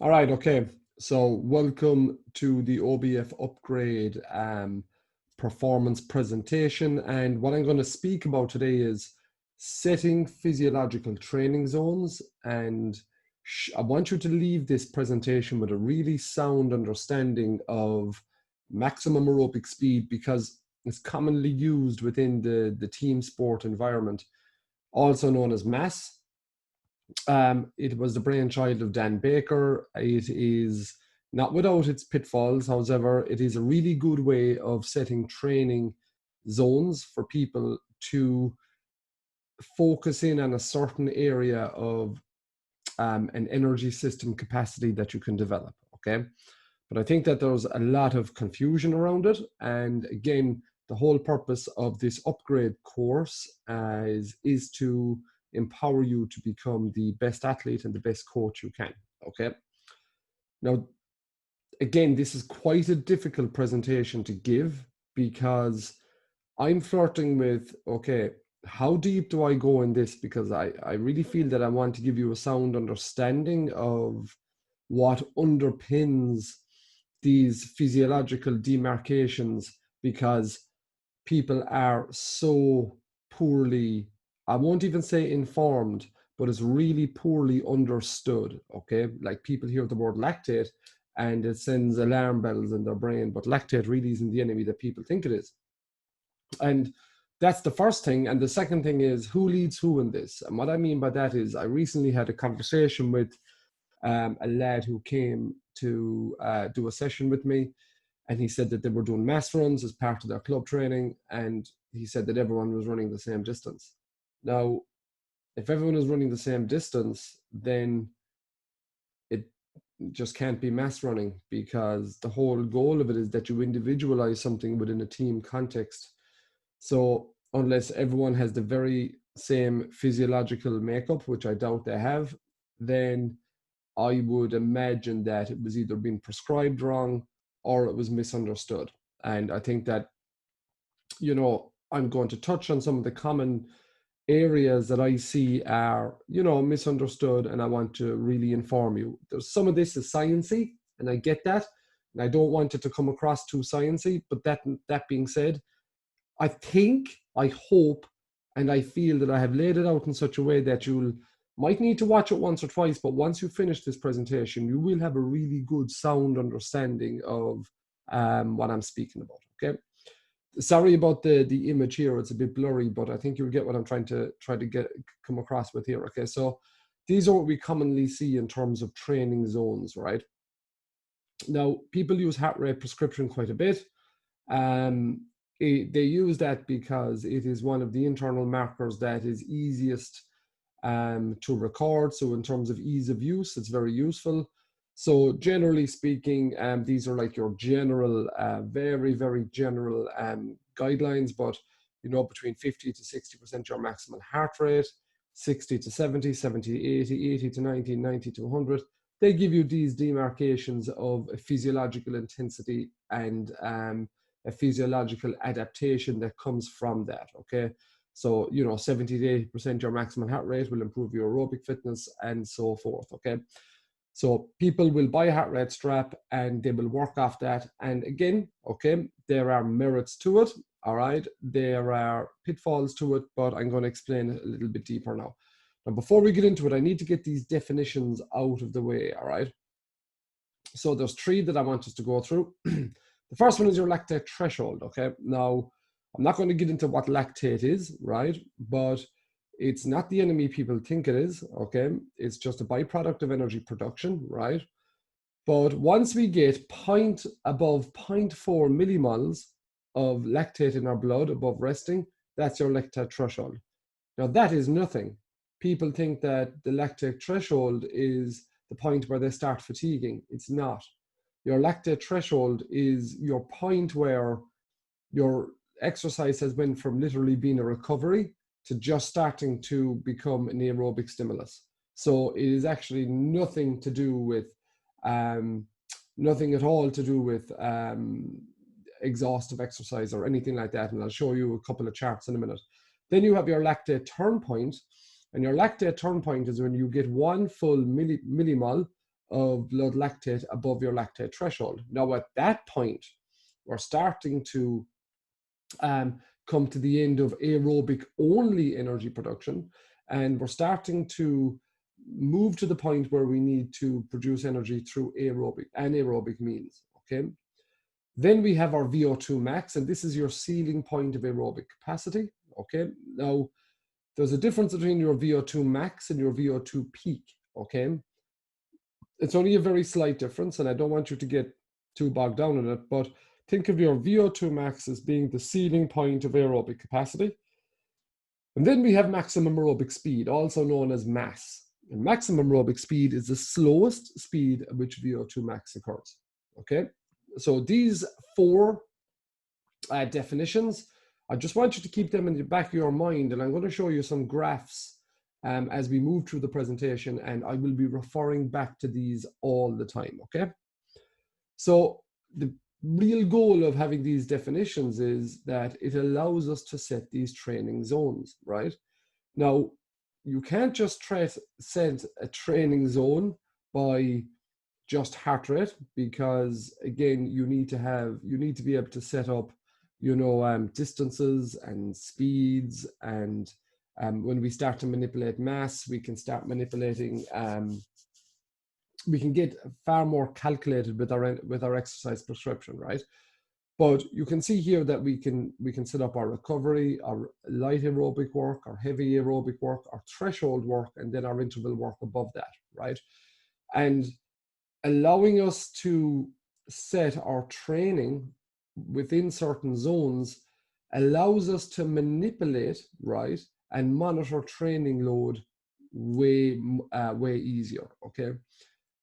All right, okay. So welcome to the OBF upgrade performance presentation. And what I'm going to speak about today is setting physiological training zones. And I want you to leave this presentation with a really sound understanding of maximum aerobic speed because it's commonly used within the team sport environment, also known as mass. It was the brainchild of Dan Baker. It is not without its pitfalls, however, it is a really good way of setting training zones for people to focus in on a certain area of an energy system capacity that you can develop, okay? But I think that there's a lot of confusion around it. And again, the whole purpose of this upgrade course is to empower you to become the best athlete and the best coach you can, okay? Now, again, this is quite a difficult presentation to give because I'm flirting with, okay, how deep do I go in this? Because I really feel that I want to give you a sound understanding of what underpins these physiological demarcations, because people are so poorly, I won't even say informed, but it's really poorly understood, okay? Like people hear the word lactate and it sends alarm bells in their brain, but lactate really isn't the enemy that people think it is. And that's the first thing. And the second thing is who leads who in this? And what I mean by that is I recently had a conversation with a lad who came to do a session with me, and he said that they were doing mass runs as part of their club training, and he said that everyone was running the same distance. Now, if everyone is running the same distance, then it just can't be mass running, because the whole goal of it is that you individualize something within a team context. So unless everyone has the very same physiological makeup, which I doubt they have, then I would imagine that it was either being prescribed wrong or it was misunderstood. And I think that, I'm going to touch on some of the common areas that I see are, misunderstood, and I want to really inform you. There's some of this is sciencey, and I get that, and I don't want it to come across too sciencey. But that being said, I think, I hope, and I feel that I have laid it out in such a way that you'll might need to watch it once or twice, but once you finish this presentation, you will have a really good sound understanding of what I'm speaking about, okay? Sorry about the image here, it's a bit blurry, but I think you'll get what I'm trying to come across with here, okay? So these are what we commonly see in terms of training zones, right? Now, people use heart rate prescription quite a bit. They use that because it is one of the internal markers that is easiest to record. So in terms of ease of use, it's very useful. So generally speaking, these are like your general, very, very general guidelines, but between 50 to 60% your maximum heart rate, 60 to 70, 70 to 80, 80 to 90, 90 to 100. They give you these demarcations of a physiological intensity and a physiological adaptation that comes from that, okay? So, 70 to 80% your maximum heart rate will improve your aerobic fitness and so forth, okay? So people will buy a heart rate strap and they will work off that. And again, okay, there are merits to it, all right? There are pitfalls to it, but I'm going to explain it a little bit deeper now. Now, before we get into it, I need to get these definitions out of the way, all right? So there's three that I want us to go through. The first one is your lactate threshold, okay? Now, I'm not going to get into what lactate is, right? But it's not the enemy people think it is, okay? It's just a byproduct of energy production, right? But once we get above 0.4 millimoles of lactate in our blood above resting, that's your lactate threshold. Now, that is nothing. People think that the lactate threshold is the point where they start fatiguing. It's not. Your lactate threshold is your point where your exercise has went from literally being a recovery to just starting to become an aerobic stimulus. So it is actually nothing to do with, nothing at all to do with exhaustive exercise or anything like that. And I'll show you a couple of charts in a minute. Then you have your lactate turn point. And your lactate turn point is when you get one full millimole of blood lactate above your lactate threshold. Now, at that point, we're starting to come to the end of aerobic only energy production, and we're starting to move to the point where we need to produce energy through aerobic and anaerobic means. Okay. Then we have our VO2 max, and this is your ceiling point of aerobic capacity. Okay. Now, there's a difference between your VO2 max and your VO2 peak. Okay. It's only a very slight difference, and I don't want you to get too bogged down in it, but think of your VO2 max as being the ceiling point of aerobic capacity. And then we have maximum aerobic speed, also known as mass. And maximum aerobic speed is the slowest speed at which VO2 max occurs. Okay, so these four definitions, I just want you to keep them in the back of your mind, and I'm going to show you some graphs as we move through the presentation, and I will be referring back to these all the time. Okay, so the real goal of having these definitions is that it allows us to set these training zones, right? Now, you can't just set a training zone by just heart rate, because again, you need to be able to set up, distances and speeds, and when we start to manipulate mass, we can start manipulating we can get far more calculated with our exercise prescription, right? But you can see here that we can set up our recovery, our light aerobic work, our heavy aerobic work, our threshold work, and then our interval work above that, right? And allowing us to set our training within certain zones allows us to manipulate, right, and monitor training load way easier. Okay.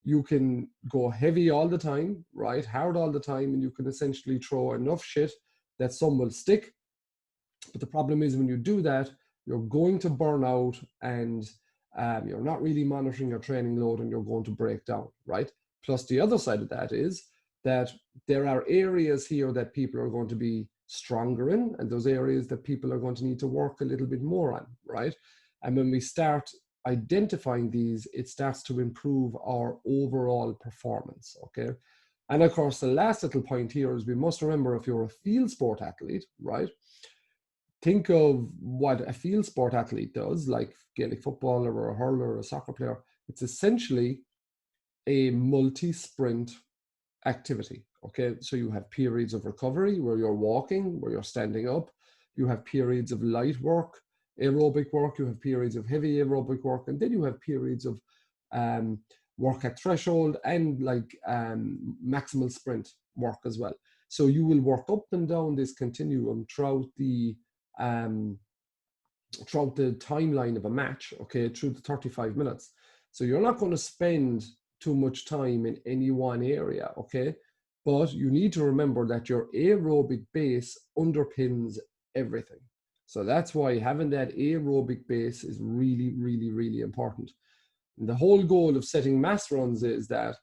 You can go heavy all the time, right? Hard all the time, and you can essentially throw enough shit that some will stick. But the problem is, when you do that, you're going to burn out, and you're not really monitoring your training load, and you're going to break down, right? Plus, the other side of that is that there are areas here that people are going to be stronger in, and those areas that people are going to need to work a little bit more on, right? And when we start identifying these, it starts to improve our overall performance. Okay. And of course, the last little point here is we must remember, if you're a field sport athlete, right, think of what a field sport athlete does, like Gaelic football or a hurler or a soccer player. It's essentially a multi-sprint activity. Okay, so you have periods of recovery where you're walking, where you're standing up. You have periods of light work, aerobic work. You have periods of heavy aerobic work, and then you have periods of work at threshold and like maximal sprint work as well. So you will work up and down this continuum throughout the timeline of a match, okay, through the 35 minutes. So you're not going to spend too much time in any one area, okay? But you need to remember that your aerobic base underpins everything. So that's why having that aerobic base is really, really, really important. And the whole goal of setting mass runs is that,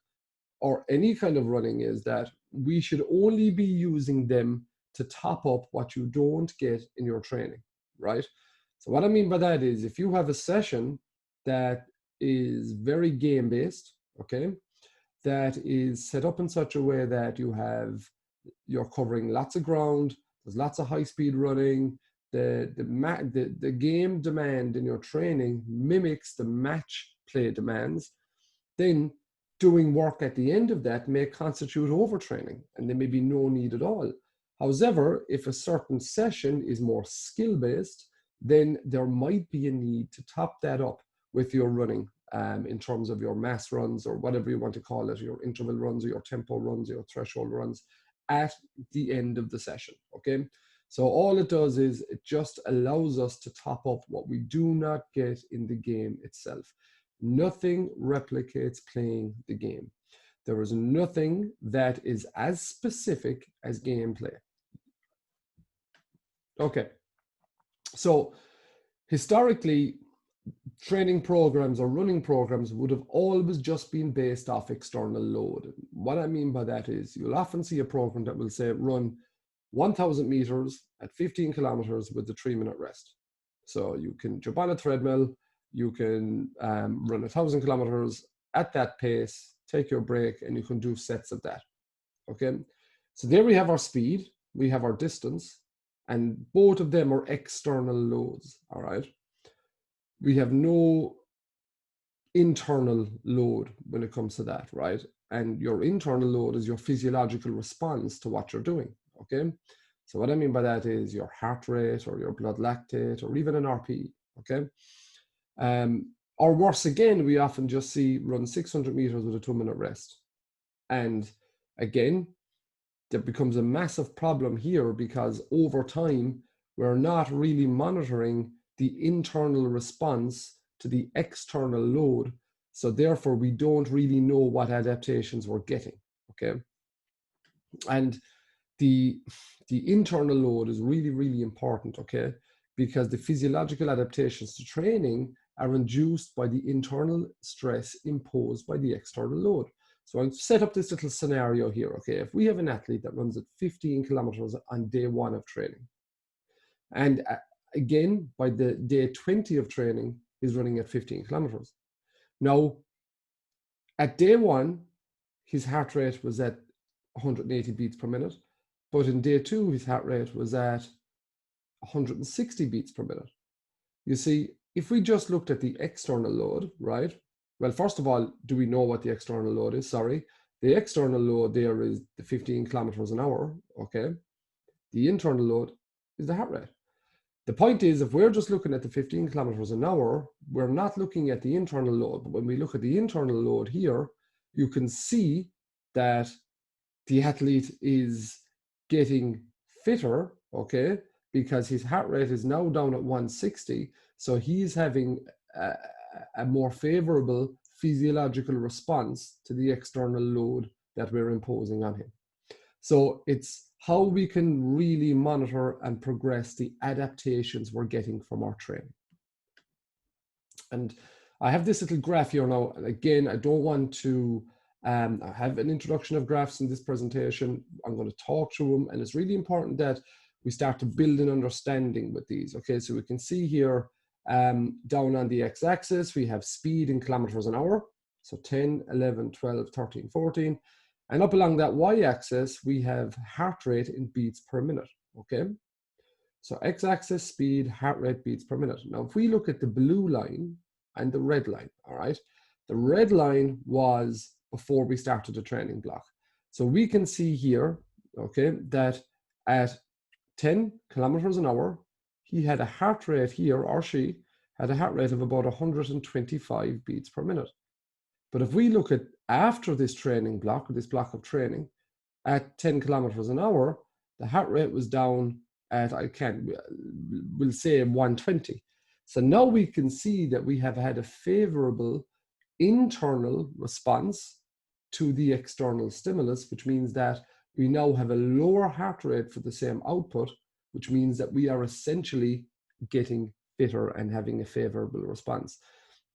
or any kind of running, is that we should only be using them to top up what you don't get in your training, right? So what I mean by that is, if you have a session that is very game-based, okay, that is set up in such a way that you're covering lots of ground, there's lots of high-speed running, the game demand in your training mimics the match play demands, then doing work at the end of that may constitute overtraining, and there may be no need at all. However, if a certain session is more skill-based, then there might be a need to top that up with your running in terms of your mass runs, or whatever you want to call it, your interval runs or your tempo runs, or your threshold runs at the end of the session, okay? So all it does is it just allows us to top up what we do not get in the game itself. Nothing replicates playing the game. There is nothing that is as specific as gameplay. Okay, so historically, training programs or running programs would have always just been based off external load. What I mean by that is, you'll often see a program that will say run 1,000 meters at 15 kilometers with a 3-minute rest. So you can jump on a treadmill, you can run 1,000 kilometers at that pace take your break, and you can do sets of that. Okay, so there we have our speed, we have our distance, and both of them are external loads. All right, we have no internal load when it comes to that, right? And your internal load is your physiological response to what you're doing. Okay, so what I mean by that is your heart rate or your blood lactate or even an RPE. Okay, or worse again, we often just see run 600 meters with a 2-minute rest. And again, there becomes a massive problem here because over time, we're not really monitoring the internal response to the external load. So therefore, we don't really know what adaptations we're getting, okay? And the internal load is really, really important, okay? Because the physiological adaptations to training are induced by the internal stress imposed by the external load. So I've set up this little scenario here, okay? If we have an athlete that runs at 15 kilometers on day 1 of training, and again, by the day 20 of training, he's running at 15 kilometers. Now, at day 1, his heart rate was at 180 beats per minute, but in day 2, his heart rate was at 160 beats per minute. You see, if we just looked at the external load, right? Well, first of all, do we know what the external load is? Sorry. The external load there is the 15 kilometers an hour, okay? The internal load is the heart rate. The point is, if we're just looking at the 15 kilometers an hour, we're not looking at the internal load. But when we look at the internal load here, you can see that the athlete is getting fitter, okay? Because his heart rate is now down at 160. So he's having a more favorable physiological response to the external load that we're imposing on him. So it's how we can really monitor and progress the adaptations we're getting from our training. And I have this little graph here now. Again, I don't want to I have an introduction of graphs in this presentation. I'm going to talk through them, and it's really important that we start to build an understanding with these. Okay, so we can see here down on the x-axis, we have speed in kilometers an hour. So 10, 11, 12, 13, 14. And up along that y-axis, we have heart rate in beats per minute, okay? So x-axis, speed, heart rate, beats per minute. Now, if we look at the blue line and the red line, all right? The red line was before we started the training block. So we can see here, okay, that at 10 kilometers an hour, he had a heart rate here, or she had a heart rate of about 125 beats per minute. But if we look at after this training block, or this block of training, at 10 kilometers an hour, the heart rate was down at, we'll say 120. So now we can see that we have had a favorable internal response to the external stimulus, which means that we now have a lower heart rate for the same output, which means that we are essentially getting fitter and having a favorable response.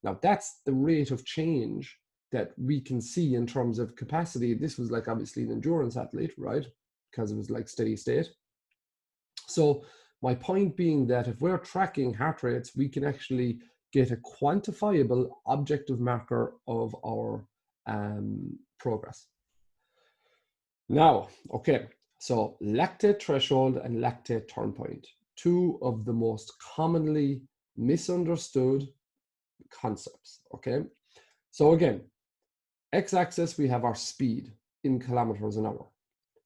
Now, that's the rate of change that we can see in terms of capacity. This was like obviously an endurance athlete, right? Because it was like steady state. So my point being that if we're tracking heart rates, we can actually get a quantifiable objective marker of our progress. Now, okay, so lactate threshold and lactate turn point, two of the most commonly misunderstood concepts, okay? So again, x-axis, we have our speed in kilometers an hour.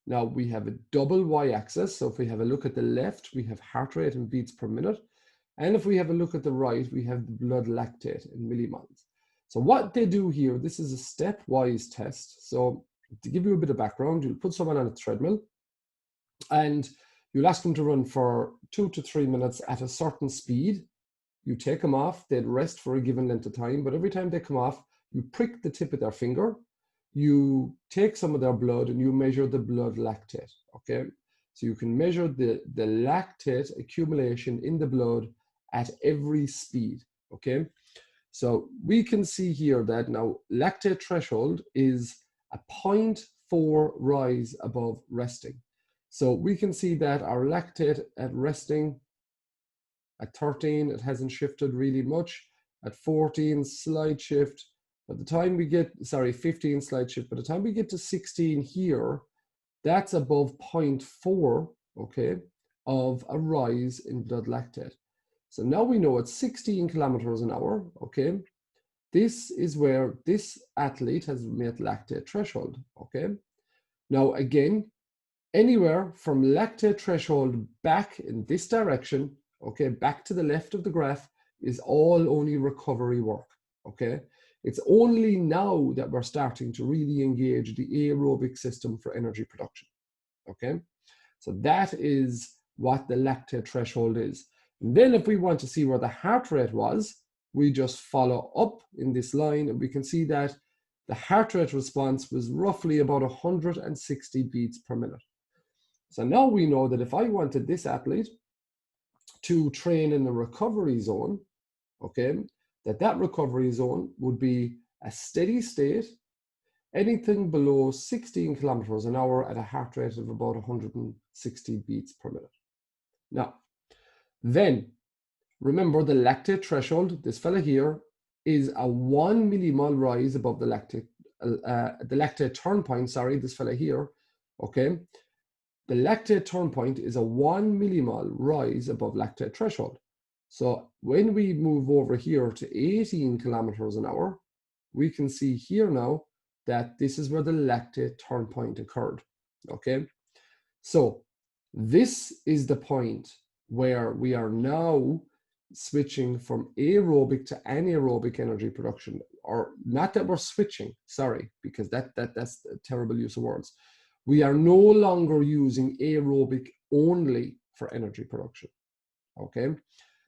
Now we have a double y-axis, so if we have a look at the left, we have heart rate in beats per minute. And if we have a look at the right, we have the blood lactate in millimoles. So what they do here, this is a stepwise test. So to give you a bit of background, you'll put someone on a treadmill and you'll ask them to run for 2 to 3 minutes at a certain speed. You take them off, they'd rest for a given length of time, but every time they come off, you prick the tip of their finger, you take some of their blood and you measure the blood lactate, okay? So you can measure the lactate accumulation in the blood at every speed, okay? So we can see here that now lactate threshold is a 0.4 rise above resting. So we can see that our lactate at resting, at 13, it hasn't shifted really much. At 14, slight shift. By the time we get, sorry, 15 slide shift, by the time we get to 16 here, that's above 0.4, okay, of a rise in blood lactate. So now we know at 16 kilometers an hour, okay, this is where this athlete has met lactate threshold, okay. Now again, anywhere from lactate threshold back in this direction, okay, back to the left of the graph, is all only recovery work, okay. It's only now that we're starting to really engage the aerobic system for energy production, okay. So that is what the lactate threshold is. And then if we want to see where the heart rate was, we just follow up in this line and we can see that the heart rate response was roughly about 160 beats per minute. So now we know that if I wanted this athlete to train in the recovery zone, okay, that recovery zone would be a steady state, anything below 16 kilometers an hour at a heart rate of about 160 beats per minute. Now, then remember the lactate threshold, this fella here, is a 1 millimole rise above the lactate turn point, sorry, this fella here, okay? The lactate turn point is a 1 millimole rise above lactate threshold. So when we move over here to 18 kilometers an hour, we can see here now that this is where the lactate turn point occurred, okay? So this is the point where we are now switching from aerobic to anaerobic energy production, or not that we're switching, sorry, because that's a terrible use of words. We are no longer using aerobic only for energy production, okay?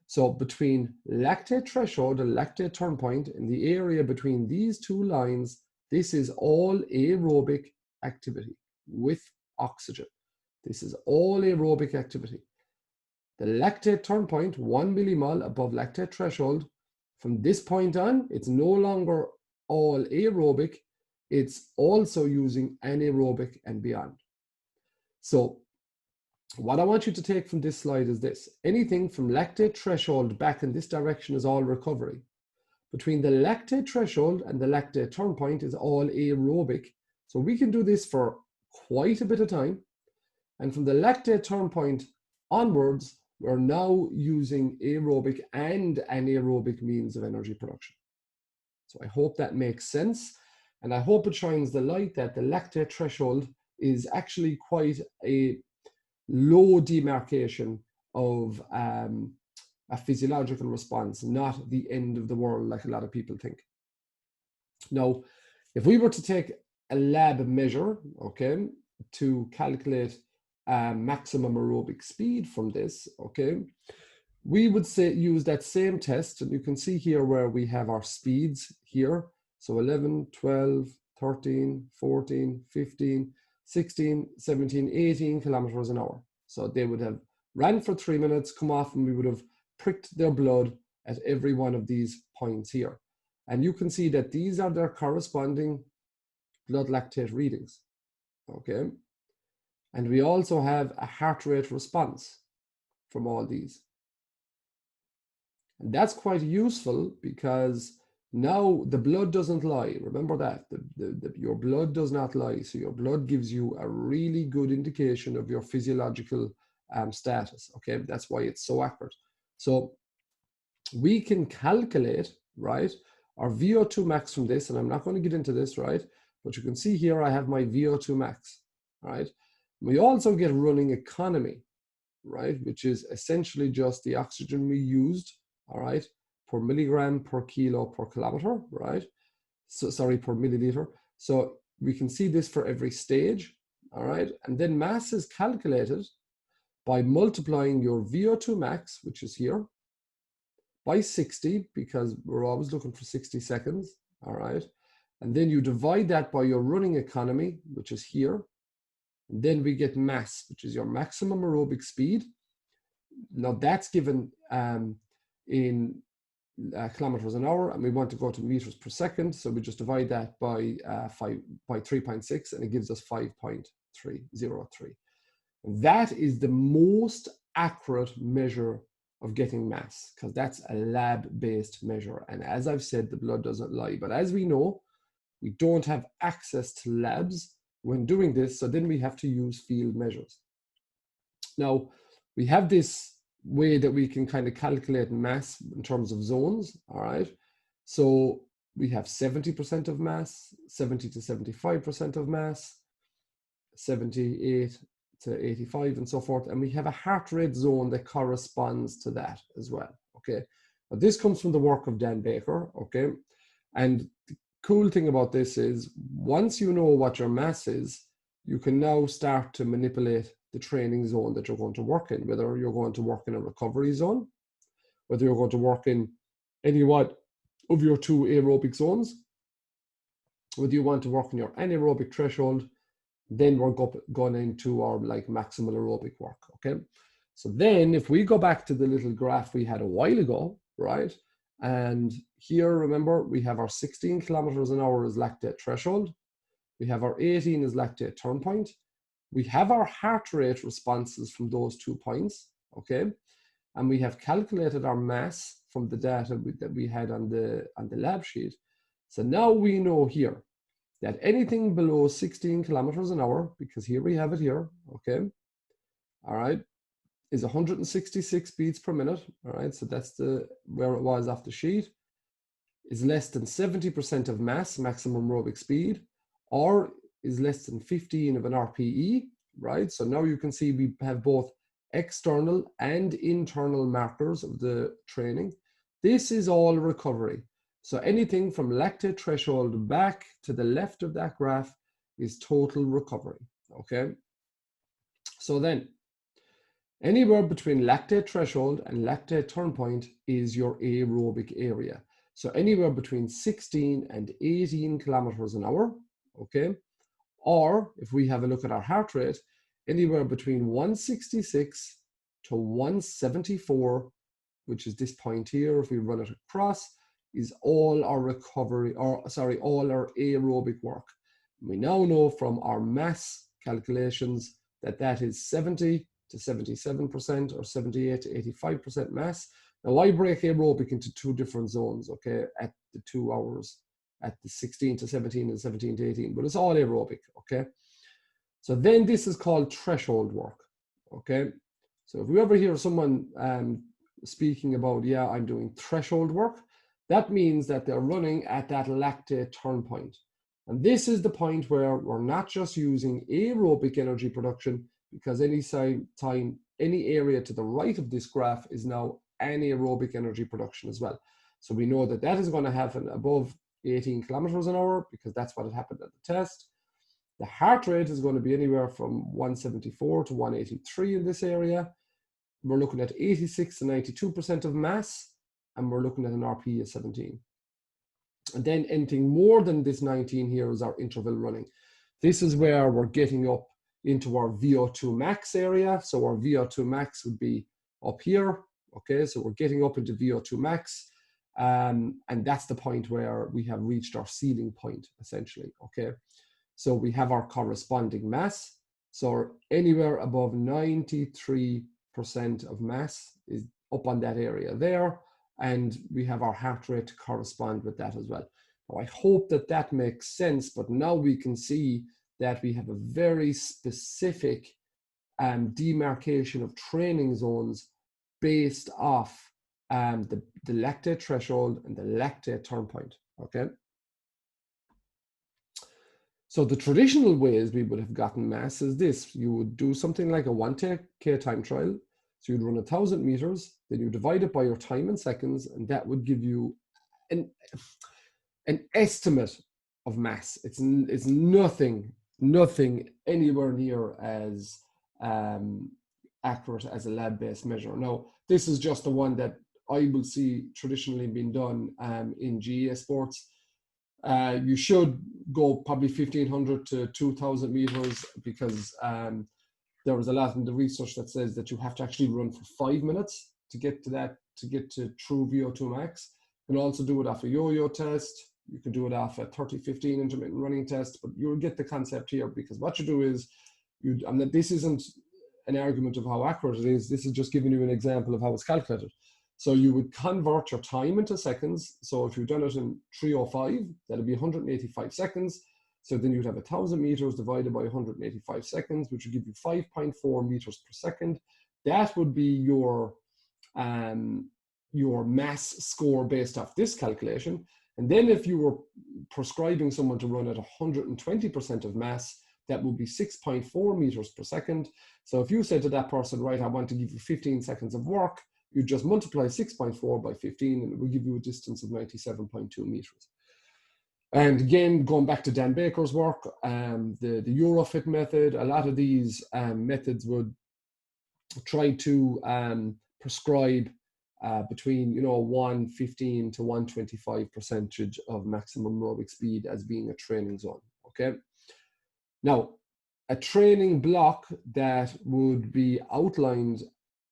So between lactate threshold and lactate turn point, in the area between these two lines, this is all aerobic activity with oxygen. This is all aerobic activity. The lactate turn point, 1 millimole above lactate threshold, from this point on, it's no longer all aerobic, it's also using anaerobic and beyond. So what I want you to take from this slide is this: anything from lactate threshold back in this direction is all recovery. Between the lactate threshold and the lactate turn point is all aerobic. So we can do this for quite a bit of time. And from the lactate turn point onwards, we're now using aerobic and anaerobic means of energy production. So I hope that makes sense. And I hope it shines the light that the lactate threshold is actually quite a low demarcation of a physiological response, not the end of the world like a lot of people think. Now, if we were to take a lab measure, okay, to calculate maximum aerobic speed from this, okay, we would say use that same test, and you can see here where we have our speeds here. So 11, 12, 13, 14, 15, 16, 17, 18 kilometers an hour. So they would have ran for 3 minutes, come off, and we would have pricked their blood at every one of these points here. And you can see that these are their corresponding blood lactate readings, okay? And we also have a heart rate response from all these. And that's quite useful because now the blood doesn't lie. Remember that, your blood does not lie. So your blood gives you a really good indication of your physiological status, okay? That's why it's so accurate. So we can calculate, right, our VO2 max from this, and I'm not going to get into this, right? But you can see here I have my VO2 max, right? We also get running economy, right, which is essentially just the oxygen we used, all right, per milligram per kilo per kilometer, right? So sorry, per milliliter. So we can see this for every stage, all right? And then mass is calculated by multiplying your VO2 max, which is here, by 60, because we're always looking for 60 seconds, all right? And then you divide that by your running economy, which is here. And then we get mass, which is your maximum aerobic speed. Now that's given in kilometers an hour, and we want to go to meters per second. So we just divide that by 3.6, and it gives us 5.303. That is the most accurate measure of getting mass, because that's a lab-based measure. And as I've said, the blood doesn't lie. But as we know, we don't have access to labs when doing this, so then we have to use field measures. Now, we have this way that we can kind of calculate mass in terms of zones, all right? So we have 70% of mass, 70 to 75% of mass, 78 to 85 and so forth. And we have a heart rate zone that corresponds to that as well, okay? But this comes from the work of Dan Baker, okay? And the cool thing about this is once you know what your mass is, you can now start to manipulate the training zone that you're going to work in, whether you're going to work in a recovery zone, whether you're going to work in any one of your two aerobic zones, whether you want to work in your anaerobic threshold, then we're going into our like maximal aerobic work, okay? So then if we go back to the little graph we had a while ago, right? And here, remember, we have our 16 kilometers an hour as lactate threshold. We have our 18 as lactate turn point. We have our heart rate responses from those 2 points, okay? And we have calculated our mass from the data that we had on the lab sheet. So now we know here that anything below 16 kilometers an hour, because here we have it here, okay? All right, is 166 beats per minute, all right? So that's where it was off the sheet, is less than 70% of mass, maximum aerobic speed, or is less than 15 of an RPE, right? So now you can see we have both external and internal markers of the training. This is all recovery. So anything from lactate threshold back to the left of that graph is total recovery, okay? So then, anywhere between lactate threshold and lactate turn point is your aerobic area. So anywhere between 16 and 18 kilometers an hour, okay? Or if we have a look at our heart rate, anywhere between 166 to 174, which is this point here, if we run it across, is all our recovery, or sorry, all our aerobic work. We now know from our mass calculations that that is 70 to 77% or 78 to 85% mass. Now I break aerobic into 2 different zones, okay, at the 2 hours, at the 16 to 17 and 17 to 18, but it's all aerobic, okay? So then this is called threshold work, okay? So if we ever hear someone speaking about, yeah, I'm doing threshold work, that means that they're running at that lactate turn point. And this is the point where we're not just using aerobic energy production, because any area to the right of this graph is now anaerobic energy production as well. So we know that that is going to happen above 18 kilometers an hour, because that's what had happened at the test. The heart rate is going to be anywhere from 174 to 183 in this area. We're looking at 86 to 92% of mass, and we're looking at an RPE of 17. And then anything more than this 19 here is our interval running. This is where we're getting up into our VO2 max area. So our VO2 max would be up here, okay? So we're getting up into VO2 max, and that's the point where we have reached our ceiling point, essentially, okay? So we have our corresponding mass. So anywhere above 93% of mass is up on that area there, and we have our heart rate to correspond with that as well. Now, I hope that that makes sense, but now we can see that we have a very specific demarcation of training zones based off the lactate threshold and the lactate turn point, okay? So the traditional ways we would have gotten mass is this. You would do something like a 1K time trial. So you'd run 1,000 meters, then you divide it by your time in seconds, and that would give you an estimate of mass. It's nothing anywhere near as accurate as a lab-based measure. Now, this is just the one that I will see traditionally being done in GAA sports. You should go probably 1,500 to 2,000 meters, because there was a lot in the research that says that you have to actually run for 5 minutes to get to that, to get to true VO2 max. You can also do it off a yo-yo test. You can do it off a 30-15 intermittent running test, but you'll get the concept here, because what you do is, this isn't an argument of how accurate it is. This is just giving you an example of how it's calculated. So you would convert your time into seconds. So if you've done it in 305, that'd be 185 seconds. So then you'd have 1,000 meters divided by 185 seconds, which would give you 5.4 meters per second. That would be your mass score based off this calculation. And then if you were prescribing someone to run at 120% of mass, that would be 6.4 meters per second. So if you said to that person, right, I want to give you 15 seconds of work, you just multiply 6.4 by 15 and it will give you a distance of 97.2 meters. And again, going back to Dan Baker's work, the Eurofit method, a lot of these methods would try to prescribe between 115 to 125% of maximum aerobic speed as being a training zone. Okay. Now, a training block that would be outlined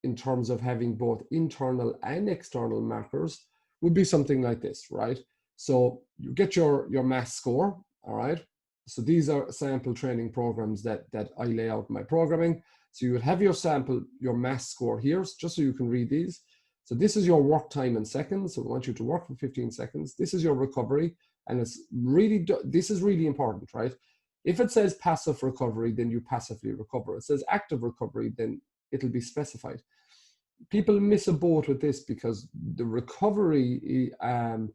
in terms of having both internal and external markers would be something like this, right? So you get your mass score, all right? So these are sample training programs that I lay out in my programming. So you would have your mass score here, just so you can read these. So this is your work time in seconds. So we want you to work for 15 seconds. This is your recovery. And this is really important, right? If it says passive recovery, then you passively recover. It says active recovery, then it'll be specified. People miss a boat with this because the recovery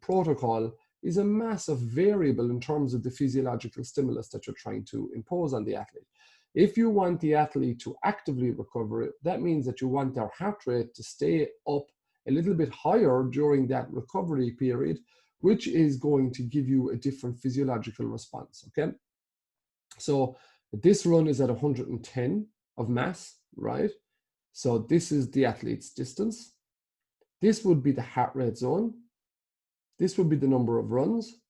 protocol is a massive variable in terms of the physiological stimulus that you're trying to impose on the athlete. If you want the athlete to actively recover, that means that you want their heart rate to stay up a little bit higher during that recovery period, which is going to give you a different physiological response, okay? So this run is at 110 of mass, right? So this is the athlete's distance. This would be the heart rate zone. This would be the number of runs.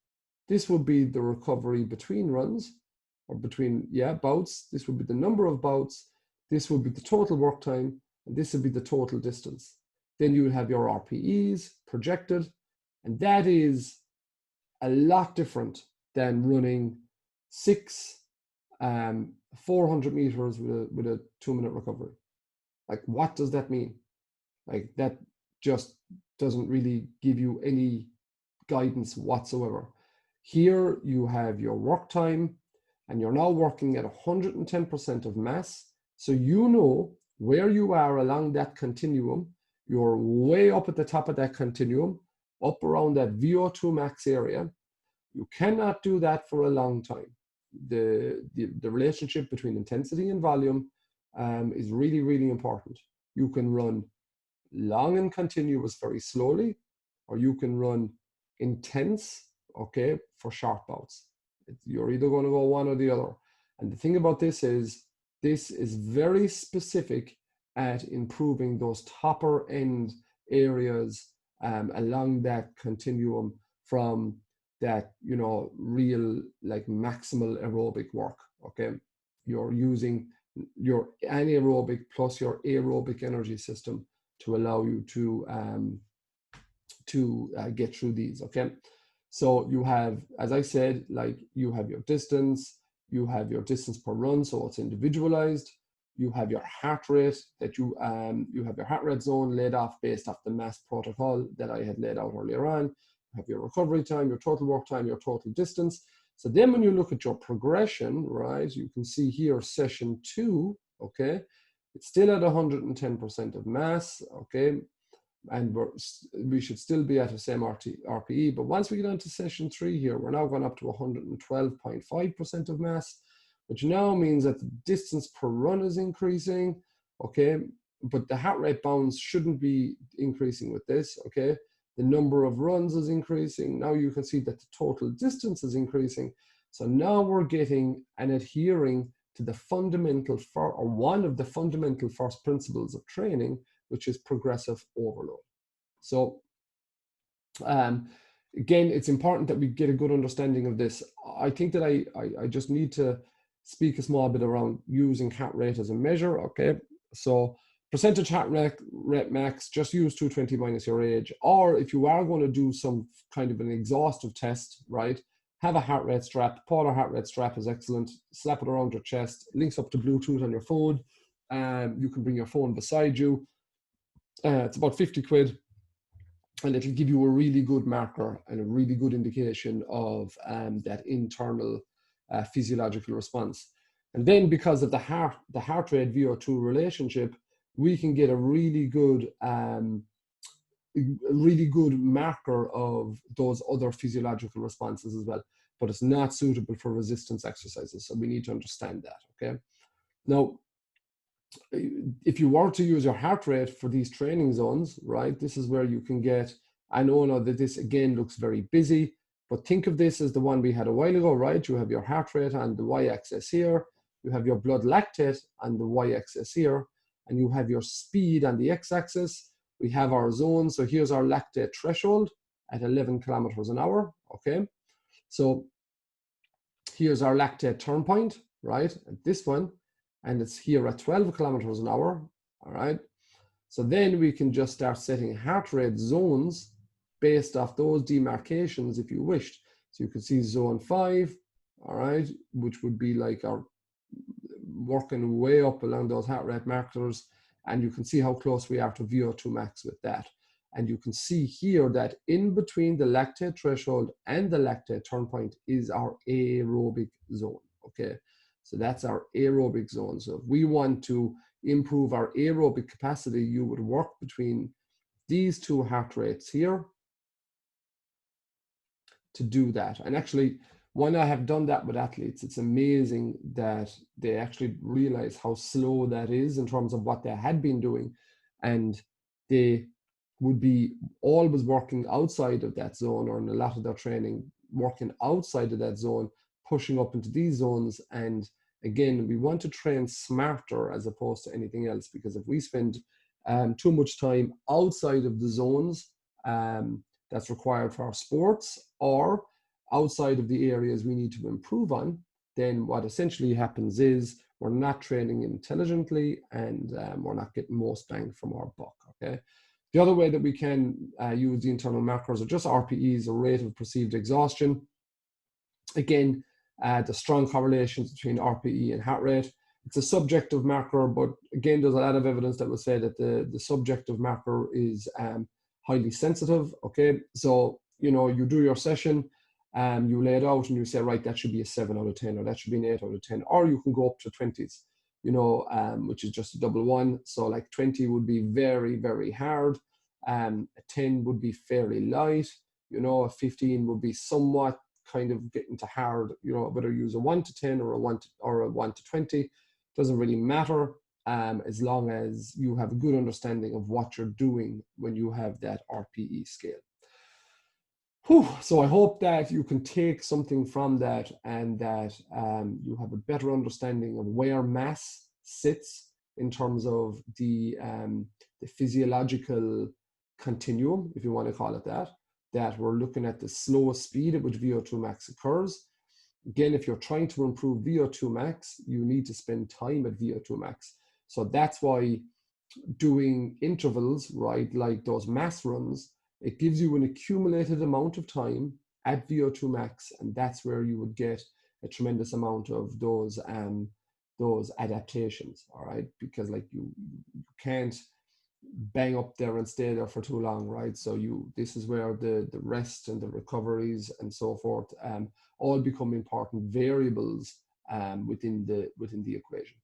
This would be the recovery between runs or between, bouts. This would be the number of bouts. This would be the total work time. And this would be the total distance. Then you would have your RPEs projected. And that is a lot different than running 400 meters with a 2-minute recovery. Like, what does that mean? Like, that just doesn't really give you any guidance whatsoever. Here you have your work time and you're now working at 110% of mass. So you know where you are along that continuum. You're way up at the top of that continuum, up around that VO2 max area. You cannot do that for a long time. The relationship between intensity and volume is really, really important. You can run long and continuous very slowly, or you can run intense, okay, for short bouts. You're either going to go one or the other. And the thing about this is very specific at improving those topper end areas along that continuum from that, real like maximal aerobic work, okay? You're using your anaerobic plus your aerobic energy system to allow you to get through these, okay? So you have, as I said, like you have your distance, you have your distance per run, so it's individualized. You have your heart rate that you have your heart rate zone laid off based off the mass protocol that I had laid out earlier on. You have your recovery time, your total work time, your total distance. So then when you look at your progression, right, you can see here session 2, okay, it's still at 110% of mass, okay, and we should still be at the same RPE. But once we get on to session 3 here, we're now going up to 112.5% of mass, which now means that the distance per run is increasing, okay, but the heart rate bounds shouldn't be increasing with this, okay. The number of runs is increasing. Now you can see that the total distance is increasing. So now we're getting and adhering to the fundamental, or one of the fundamental first principles of training, which is progressive overload. So again, it's important that we get a good understanding of this. I think that I just need to speak a small bit around using heart rate as a measure, okay? So percentage heart rate max, just use 220 minus your age. Or if you are going to do some kind of an exhaustive test, right, have a heart rate strap. Polar heart rate strap is excellent. Slap it around your chest, links up to Bluetooth on your phone. You can bring your phone beside you. It's about 50 quid, and it'll give you a really good marker and a really good indication of that internal physiological response. And then because of the heart rate VO2 relationship, we can get a really good marker of those other physiological responses as well. But it's not suitable for resistance exercises, so we need to understand that. Okay. Now, if you were to use your heart rate for these training zones, right, this is where you can get, I know that this again looks very busy, but think of this as the one we had a while ago, right? You have your heart rate on the y-axis here, you have your blood lactate on the y-axis here, and you have your speed on the x-axis. We have our zone, so here's our lactate threshold at 11 kilometers an hour, okay? So here's our lactate turn point, right, at this one, and it's here at 12 kilometers an hour, all right? So then we can just start setting heart rate zones based off those demarcations if you wished. So you can see zone 5, all right, which would be like our working way up along those heart rate markers, and you can see how close we are to VO2 max with that. And you can see here that in between the lactate threshold and the lactate turn point is our aerobic zone, okay? So that's our aerobic zone. So if we want to improve our aerobic capacity, you would work between these two heart rates here to do that. And actually, when I have done that with athletes, it's amazing that they actually realize how slow that is in terms of what they had been doing. And they would be always working outside of that zone, or in a lot of their training, working outside of that zone, pushing up into these zones. And again, we want to train smarter as opposed to anything else, because if we spend too much time outside of the zones that's required for our sports, or outside of the areas we need to improve on, then what essentially happens is we're not training intelligently, and we're not getting most bang from our buck, okay? The other way that we can use the internal markers are just RPEs, or rate of perceived exhaustion. Again, the strong correlations between RPE and heart rate. It's a subjective marker, but again, there's a lot of evidence that will say that the subjective marker is highly sensitive, okay? So, you know, you do your session, you lay it out and you say, right, that should be a 7 out of 10, or that should be an 8 out of 10, or you can go up to 20s, you know, which is just a double one. So like 20 would be very, very hard. A 10 would be fairly light, you know, a 15 would be somewhat kind of getting to hard, you know, whether you use a 1 to 10 or a 1 to 20, doesn't really matter, as long as you have a good understanding of what you're doing when you have that RPE scale. Whew. So I hope that you can take something from that, and that you have a better understanding of where mass sits in terms of the physiological continuum, if you want to call it that, that we're looking at the slowest speed at which VO2 max occurs. Again, if you're trying to improve VO2 max, you need to spend time at VO2 max. So that's why doing intervals, right, like those mass runs, it gives you an accumulated amount of time at VO2 max, and that's where you would get a tremendous amount of those adaptations, all right? Because like you can't bang up there and stay there for too long, right? So this is where the rest and the recoveries and so forth all become important variables within the equation.